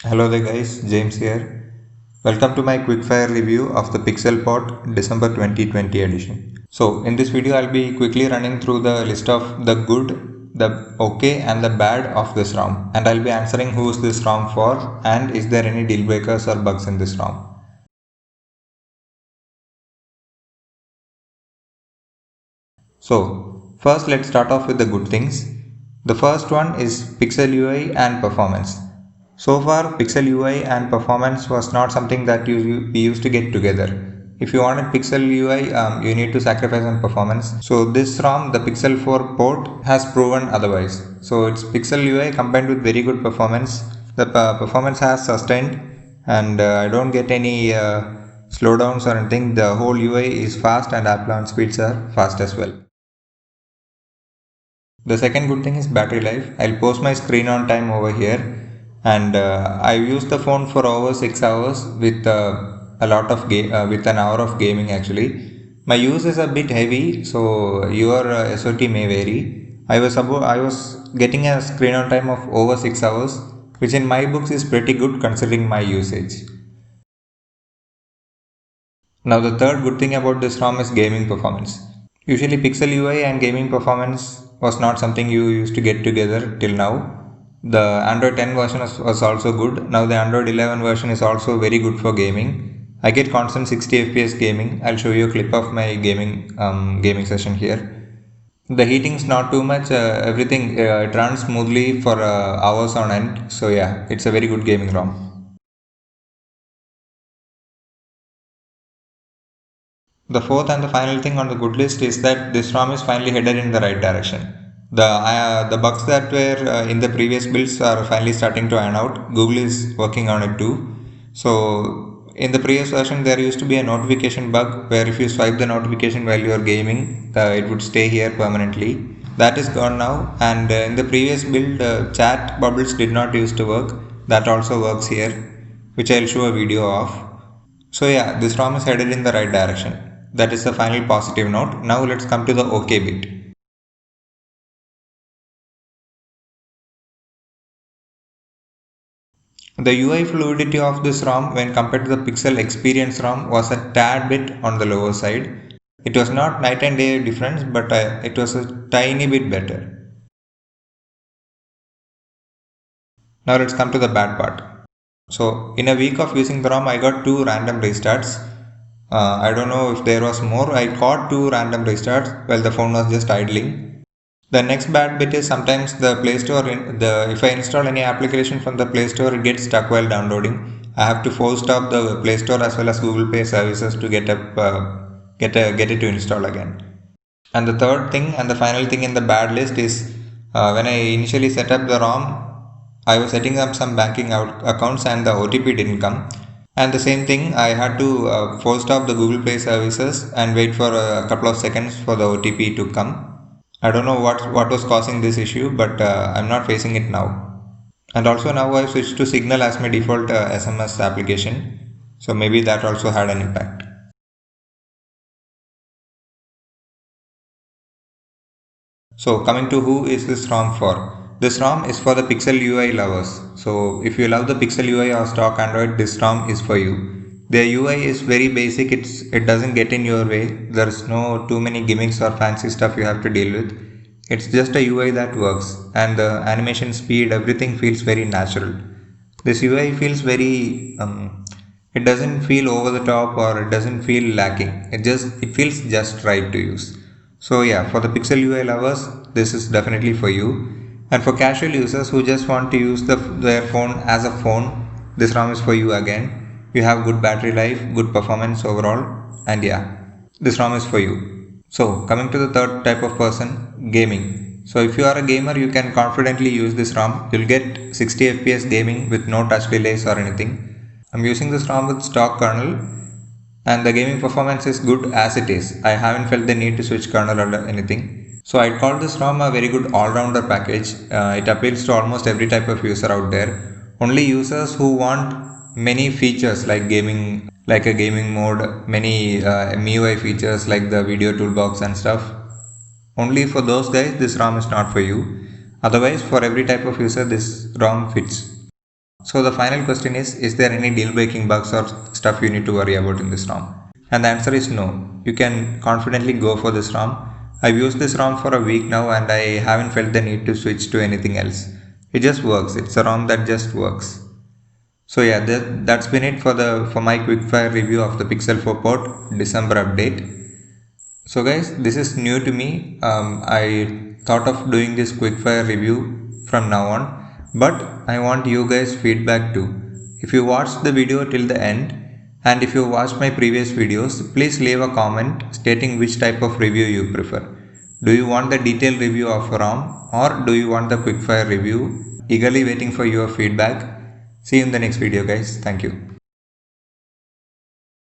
Hello there guys, James here. Welcome to my quickfire review of the PixelPod December 2020 edition. So in this video I'll be quickly running through the list of the good, the okay and the bad of this ROM, and I'll be answering who is this ROM for and is there any deal breakers or bugs in this ROM. So first let's start off with the good things. The first one is Pixel UI and performance. So far, Pixel UI and performance was not something that we used to get together. If you wanted Pixel UI, you need to sacrifice on performance. So this ROM, the Pixel 4 port, has proven otherwise. So it's Pixel UI combined with very good performance. The performance has sustained, and I don't get any slowdowns or anything. The whole UI is fast, and app launch speeds are fast as well. The second good thing is battery life. I'll post my screen on time over here, and I've used the phone for over 6 hours with with an hour of gaming actually. My use is a bit heavy, so your SOT may vary. I was getting a screen on time of over 6 hours, which in my books is pretty good considering my usage. Now the third good thing about this ROM is gaming performance. Usually Pixel UI and gaming performance was not something you used to get together till now. The Android 10 version was also good. Now the Android 11 version is also very good for gaming. I get constant 60 FPS gaming. I'll show you a clip of my gaming session here. The heating is not too much. Everything it runs smoothly for hours on end. So yeah, it's a very good gaming ROM. The fourth and the final thing on the good list is that this ROM is finally headed in the right direction. The bugs that were in the previous builds are finally starting to iron out. Google is working on it too. So in the previous version there used to be a notification bug where if you swipe the notification while you are gaming, it would stay here permanently. That is gone now, and in the previous build chat bubbles did not used to work. That also works here, which I'll show a video of. So yeah, this ROM is headed in the right direction. That is the final positive note. Now let's come to the OK bit. The UI fluidity of this ROM when compared to the Pixel Experience ROM was a tad bit on the lower side. It was not night and day difference, but it was a tiny bit better. Now let's come to the bad part. So in a week of using the ROM, I got 2 random restarts. I don't know if there was more. I got 2 random restarts while the phone was just idling. The next bad bit is sometimes the Play Store, if I install any application from the Play Store, it gets stuck while downloading. I have to force stop the Play Store as well as Google Pay services to get it to install again. And the third thing and the final thing in the bad list is when I initially set up the ROM, I was setting up some banking accounts and the OTP didn't come. And the same thing, I had to force stop the Google Play services and wait for a couple of seconds for the OTP to come. I don't know what was causing this issue, but I'm not facing it now. And also now I switched to Signal as my default SMS application. So maybe that also had an impact. So coming to who is this ROM for? This ROM is for the Pixel UI lovers. So if you love the Pixel UI or stock Android, this ROM is for you. Their UI is very basic. It doesn't get in your way. There's no too many gimmicks or fancy stuff you have to deal with. It's just a UI that works, and the animation speed, everything feels very natural. This UI feels very it doesn't feel over the top or it doesn't feel lacking. It feels just right to use. So yeah, for the Pixel UI lovers, this is definitely for you. And for casual users who just want to use their phone as a phone, this ROM is for you again. You have good battery life, good performance overall, and yeah, this ROM is for you. So coming to the third type of person, gaming. So if you are a gamer, you can confidently use this ROM. You'll get 60 FPS gaming with no touch delays or anything. I'm using this ROM with stock kernel, and the gaming performance is good as it is. I haven't felt the need to switch kernel or anything. So I'd call this ROM a very good all-rounder package. It appeals to almost every type of user out there. Only users who want many features like gaming, like a gaming mode, many MIUI features like the video toolbox and stuff. Only for those guys this ROM is not for you. Otherwise, for every type of user this ROM fits. So the final question is there any deal breaking bugs or stuff you need to worry about in this ROM? And the answer is no. You can confidently go for this ROM. I've used this ROM for a week now and I haven't felt the need to switch to anything else. It just works. It's a ROM that just works. So yeah, that's been it for my quickfire review of the Pixel 4 port December update. So guys, this is new to me. I thought of doing this quickfire review from now on, but I want you guys feedback too. If you watched the video till the end and if you watched my previous videos, please leave a comment stating which type of review you prefer. Do you want the detailed review of ROM or do you want the quickfire review? Eagerly waiting for your feedback. See you in the next video guys. Thank you.